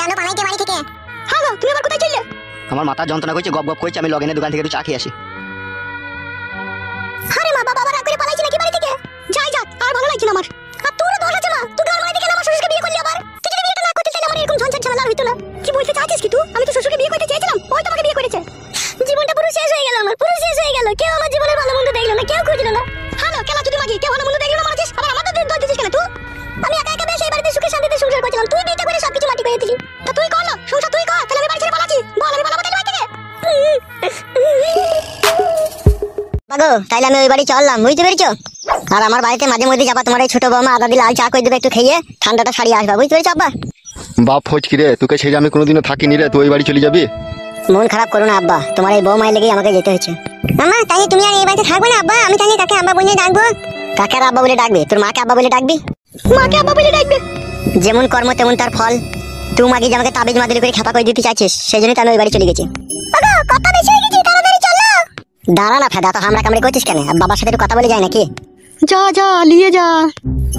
ডানো পালাইতে বাড়ি থেকে। হ্যাঁ গো, তুমি আবার কোথায় চললে? আমার মাথা যন্ত্রণা করছে, গপ গপ করছে, আমি লগেনের দোকান থেকে একটু চা খেয়ে আসি। আরে মা, বাবা আবার রাগ করে পালাইছে নাকি বাড়ি থেকে? যাই যাক, আর ভালো লাগছে না আমার। আর তোর দোষ আছে মা, তুই গান মারাই থেকে আমার শ্বশুরকে বিয়ে করলি আবার। তুই যদি বিয়েটা না করতে চাইলে আমার এরকম ঝঞ্ঝাট ঝামেলা হইতো না। কি বলতে চাইছিস কি তুই? আমি তো শ্বশুরকে বিয়ে করতে চেয়েছিলাম, ওই তোমাকে বিয়ে করেছে। জীবনটা পুরো শেষ হয়ে গেল আমার, পুরো শেষ হয়ে গেল। কেউ আমার জীবনের ভালো মন্দ দেখলো না, কেউ খুঁজলো না। হ্যালো, কেলা তুই মাগি, কেউ ভালো মন্দ দেখলো না মারছিস, আবার আমাদের দোষ দিছিস কেন তুই? আমি একা একা বেশ এই বাড়িতে সুখে শান্তিতে সংসার করছিলাম, তুই বিয়েটা করে সবকিছু মাটি করে দিলি। তা তুই করলো সংসার, তুই কর, তাহলে আমি বাড়ি ছেড়ে পালাচ্ছি। বল, আমি পালাবো তাহলে বাড়ি থেকে? বাগো, তাইলে আমি ওই বাড়ি চললাম, বুঝতে পেরেছো? আর আমার বাড়িতে মাঝে মধ্যে যাবা, তোমার এই ছোট বৌমা আদা দিয়ে লাল চা করে দেবে, একটু খেয়ে ঠান্ডাটা সারিয়ে আসবা, বুঝতে পেরেছো আব্বা? বাপ ফজকি রে, তোকে ছেড়ে আমি কোনোদিনও থাকিনি রে, তুই ওই বাড়ি চলে যাবি? মন খারাপ করো না আব্বা, তোমার এই বৌমায়ের লেগেই আমাকে যেতে হয়েছে। আম্মা, তাই তুমি আর এই বাড়িতে থাকবে না আব্বা? আমি তাহলে কাকে আব্বা বলে ডাকবো? কাকে আর আব্বা বলে ডাকবে? তোর মাকে আব্বা বলে ডাকবি। মাকে আব্বা বলে ডাকবে? যেমন কর্ম তেমন তার ফল। তুই মাকে যে আমাকে তাবিজ মাদুরি করে খেপা করে দিতে চাইছিস, সেই জন্যই তো আমি ওই বাড়ি চলে গেছি। কথা বেশি হয়ে গেছে, তাড়াতাড়ি চলো। দাঁড়া না ফেদা, তো হামরা কামড়ে করছিস কেন? বাবার সাথে একটু কথা বলে যায় নাকি? যা যা নিয়ে যা।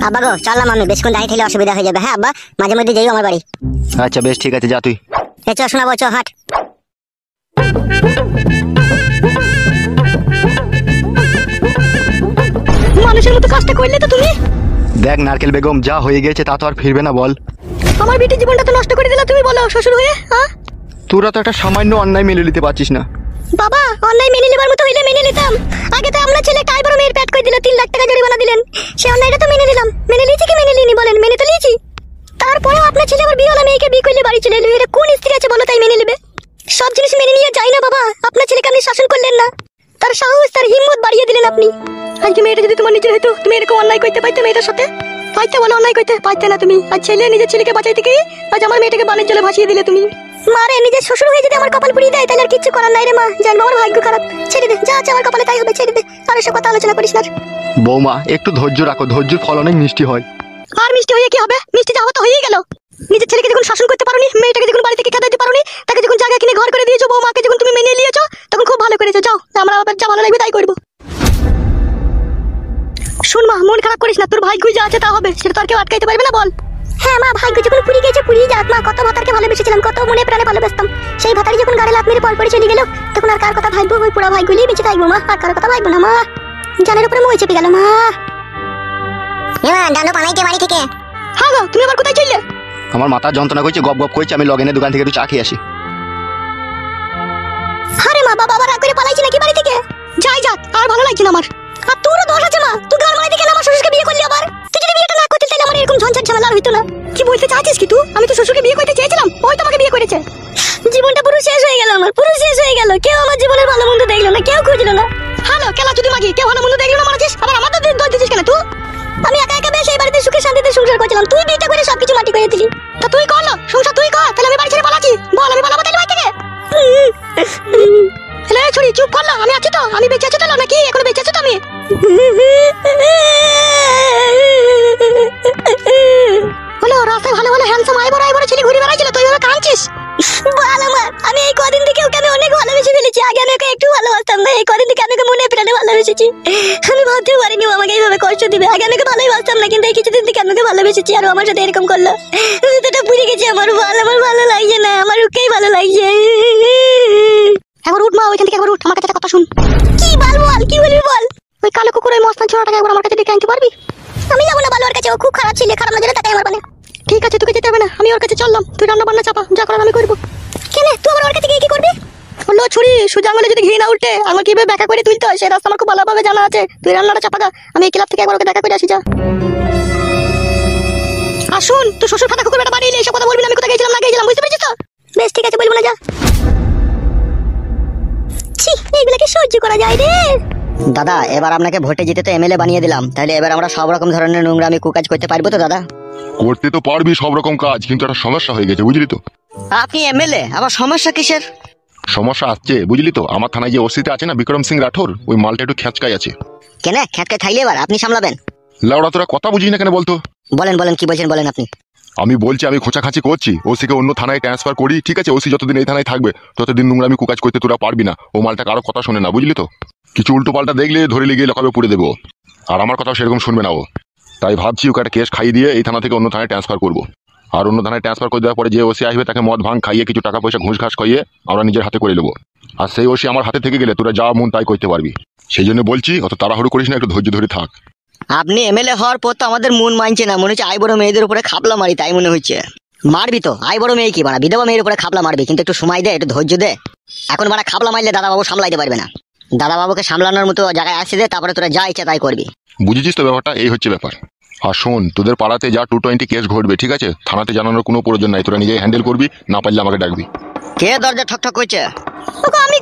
আব্বা গো, চললাম আমি, বেশক্ষণ দাঁড়িয়ে থাকলে অসুবিধা হয়ে যাবে। হ্যাঁ আব্বা, মাঝে মধ্যে যাইও আমার বাড়ি। আচ্ছা বেশ, ঠিক আছে, যা তুই। এ চ শোনাবো, চ হাট। মানুষের মতো কাজটা করলে তো তুমি। দেখ নারকেল বেগম, যা হয়ে গেছে তা তো আর ফিরবে না, বল। আমার বেটির জীবনটা তো নষ্ট করে দিলা তুমি, বলো শ্বশুর হয়ে। হ্যাঁ, তোরা তো একটা সামান্য অন্যায় মেনে নিতে পারছিস না। বাবা, অন্যায় মেনে নেবার মতো হইলে মেনে নিতাম। আগে তো আমরা ছেলে কাই বড় মেয়ের পেট করে দিল, 3 লাখ টাকা জরিমানা দিলেন। সে অন্যায়টা তো মেনে নিলাম। মেনে নিয়েছি কি মেনে নিইনি বলেন? মেনে তো নিয়েছি। তারপরেও আপনার ছেলে আবার বিয়ে হলো, মেয়েকে বিয়ে করলে বাড়ি চলে এলো। এটা কোন স্ত্রী আছে বলো, তাই মেনে নেবে? সব জিনিস মেনে নিয়ে যাই না বাবা। আপনার ছেলেকে আপনি শাসন করলেন না, তার সাহস তার হিম্মত বাড়িয়ে দিলেন আপনি। আজকে মেয়েটা যদি তোমার নিজের হতো, তুমি এরকম অন্যায় করতে পাইতে মেয়েটার সাথে? পাইতে বলো, অন্যায় করতে পাইতে না তুমি। আর ছেলে নিজের ছেলেকে বাঁচাইতে গিয়ে আজ আমার মেয়েটাকে বানের জলে ভাসিয়ে দিলে তুমি। মারে, নিজের শ্বশুর হয়ে যদি আমার কপাল পুড়িয়ে দেয়, তাহলে আর কিচ্ছু করার নাই রে মা। জানবো আমার ভাগ্য খারাপ। ছেড়ে দে, যা আছে আমার কপালে তাই হবে, ছেড়ে দে। আর এসব কথা আলোচনা করিস না। বৌমা, একটু ধৈর্য রাখো, ধৈর্যের ফল অনেক মিষ্টি হয়। আর মিষ্টি হয়ে কি হবে? মিষ্টি যাওয়া তো হয়েই গেল। নিজের ছেলেকে যখন শাসন করতে পারোনি, মেয়েটাকে যখন বাড়ি থেকে খেতে দিতে পারোনি, তাকে যখন জায়গা কিনে ঘর করে দিয়েছো, বৌমাকে যখন তুমি মেনে নিয়েছো, তখন খুব ভালো করেছো। যাও, আমরা আবার যা ভালো লাগবে তাই করবো। শুন মা, মন খারাপ করিস না। তোর ভাগ্য যা আছে তা হবে, সেটা তো আর কেউ আটকাইতে পারবে না, বল। হ্যাঁ মা, ভাগ্য যখন পুড়িয়ে গেছে পুড়িয়ে যাক মা। কত ভাতারকে ভালোবেসেছিলাম, কত মনে প্রাণে ভালোবাসতাম। সেই ভাতারি যখন গাড়ি লাত মেরে পর পরে চলে গেল, তখন আর কার কথা ভাববো? ওই পুরা ভাগ্যই বেঁচে থাকবো মা, আর কার কথা ভাববো না মা। জানের উপরে মই চেপে গেল মা। ডানো পালাইতে বাড়ি থেকে। হ্যাঁ গো, তুমি আবার কোথায় চললে? আমার মাথা যন্ত্রণা করছে, গপ গপ করছে, আমি লগেনের দোকান থেকে একটু চা খেয়ে আসি। আরে মা, বাবা আবার রাগ করে পালাইছে নাকি বাড়ি থেকে? যাই যাক, আর ভালো লাগছে না আমার। আর তোরও দোষ আছে মা, তুই গান মারাই থেকে আমার শ্বশুরকে বিয়ে করলি আবার। তুই যদি বিয়েটা না করতে চাইলে আমার এরকম ঝঞ্ঝাট ঝামেলা হইতো না। কি বলতে চাইছিস কি তুই? আমি তো শ্বশুরকে বিয়ে করতে চেয়েছিলাম, ওই তোমাকে বিয়ে করেছে। জীবনটা পুরো শেষ হয়ে গেল আমার, পুরো শেষ হয়ে গেল। কেউ আমার জীবনের ভালো মন্দ দেখলো না, কেউ খুঁজলো না। হ্যালো, কেলা তুই মাগি, কেউ ভালো মন্দ দেখলো না মারছিস, আবার আমাদের দোষ দিছিস কেন তুই? আমি একা একা বেশ এই বাড়িতে সুখে শান্তিতে সংসার করছিলাম, তুই বিয়েটা করে সবকিছু মাটি করে দিলি। তা তুই করলো সংসার, তুই কর, তাহলে আমি বাড়ি ছেড়ে পালাচ্ছি। বল, আমি পালাবো তাহলে বাড়ি থেকে? হ্যালো ছুরি, চুপ করলো। আমি আছি তো, আমি বেঁচে আছি তো নাকি? এখনো বেঁচে আছি তো আমি। হলো, রাস্তায় ভালো ভালো হ্যান্ডসাম আইবড় ছেলে ঘুরে বেড়াইছিল, তুই এভাবে কাঁদছিস? বল আমার, আমি এই কদিন থেকে ওকে আমি অনেক ভালোবেসে ফেলেছি। আগে আমি ওকে একটু ভালোবাসতাম না, এই কদিন থেকে আমি ওকে মনে প্রাণে ভালোবেসেছি। আমি ভাবতেও পারিনি ও আমাকে এইভাবে কষ্ট দিবে। আগে আমি ওকে ভালোই বাসতাম না, কিন্তু এই কিছুদিন থেকে আমি ওকে ভালোবেসেছি, আর ও আমার সাথে এরকম করলো। সেটা পুড়ে গেছে আমার। বল, আমার ভালো লাগছে না, আমার ওকেই ভালো লাগছে। একবার উঠ মা, ওইখান থেকে একবার উঠ, আমার কাছে একটা কথা শুন। কি বল, বল কি বলবি বল। ওই কালো কুকুর ওই মস্তান ছোড়াটাকে একবার আমার কাছে ডেকে আনতে পারবি? আমি যাবো না বালুর কাছে, ও খুব খারাপ ছিল, খারাপ নজরে তাকাই আমার পানে। ঠিক আছে, তোকে যেতে হবে না, আমি ওর কাছে চললাম। তুই রান্না বান্না চাপা, যা করার আমি করবো। কেন তুই আমার ওর কাছে গিয়ে কি করবি? হলো ছুরি, সোজা আঙুলে যদি ঘি না উল্টে আঙুল কিভাবে ব্যাকা করে তুলতে হয়, সে রাস্তা আমার খুব ভালোভাবে জানা আছে। তুই রান্নাটা চাপা, আমি এই ক্লাব থেকে একবার ওকে দেখা করে আসি, যা। আর শুন, তুই শ্বশুর ফাটা কুকুর বেটা বাড়ি এলে এসব কথা বলবি না। আমি কোথায় গেছিলাম না গেছিলাম, বুঝতে পেরেছিস তো? বেশ ঠিক আছে, বলবো না, যা। ছি, এইগুলাকে সহ্য করা যায় রে। দাদা, এবার আপনাকে ভোটে জিতে তো এমএলএ বানিয়ে দিলাম, তাহলে এবার আমরা সব রকম ধরনের নোংরা আমি কুকাজ করতে পারবো তো দাদা? করতে তো পারবি সব রকম কাজ, কিন্তু একটা সমস্যা হয়ে গেছে, বুঝলি তো? আপনি এমএলএ, আবার সমস্যা কিসের? সমস্যা আসছে বুঝলি তো, আমার থানায় যে ওসিতে আছে না বিক্রম সিং রাঠোর, ওই মালটা একটু খেঁচকাই আছে। কেন খেটকে থাইলে এবার আপনি সামলাবেন? লাউড়া, তোরা কথা বুঝি না কেন বলতো? বলেন বলেন, কি বলছেন বলেন আপনি। আমি বলছি, আমি খোঁচাখাঁচি করছি, ওসিকে অন্য থানায় ট্রান্সফার করি, ঠিক আছে? ওসি যতদিন এই থানায় থাকবে ততদিন নোংরা আমি কুকাজ করতে তোরা পারবি না। ও মালটা কারো কথা শোনে না, বুঝলি তো? কিছু উল্টো পাল্টা দেখলে ধরে লিগিয়ে লকাবে পুড়ে দেবো, আর আমার কথাও সেরকম শুনবে না ও। তাই ভাবছি ওকে একটা কেস খাইয়ে দিয়ে এই থানা থেকে অন্য থানায় ট্রান্সফার করবো। আর অন্য থানায় ট্রান্সফার করে দেওয়ার পরে যে ওসি আসবে তাকে মদ ভাঙ খাইয়ে কিছু টাকা পয়সা ঘুষ ঘাস খাইয়ে আমরা নিজের হাতে করে নেবো। আর সেই ওসি আমার হাতে থেকে গেলে তোরা যা মন তাই করতে পারবি। সেই জন্য বলছি অত তাড়াহুড়ো করিস না, একটু ধৈর্য ধরে থাক। আপনি এমএলএ হওয়ার পর তো আমাদের মন মানছে না, মনে হচ্ছে আই বড় মেয়েদের উপরে খাপলা মারি, তাই মনে হচ্ছে। মারবি তো, আই বড় মেয়ে কি বাড়া, বিধবা মেয়ের উপরে খাপলা মারবি, কিন্তু একটু সময় দে, একটু ধৈর্য দে। এখন বাড়া খাপলা মারলে দাদাবাবু সামলাইতে পারবে না। দাদাবাবুকে সামলানোর মতো জায়গায় আসে দে, তারপরে তোরা যা ইচ্ছা তাই করবি। বুঝেছিস তো ব্যাপারটা? এই হচ্ছে ব্যাপার। আর শোন, তোদের পাড়াতে যা 220 কেস ঘটবে, ঠিক আছে, থানাতে জানানোর কোনো প্রয়োজন নাই, তোরা নিজেই হ্যান্ডেল করবি, না পারলে আমাকে ডাকবি। কে দরজা ঠক ঠক করছে? ওগো আমি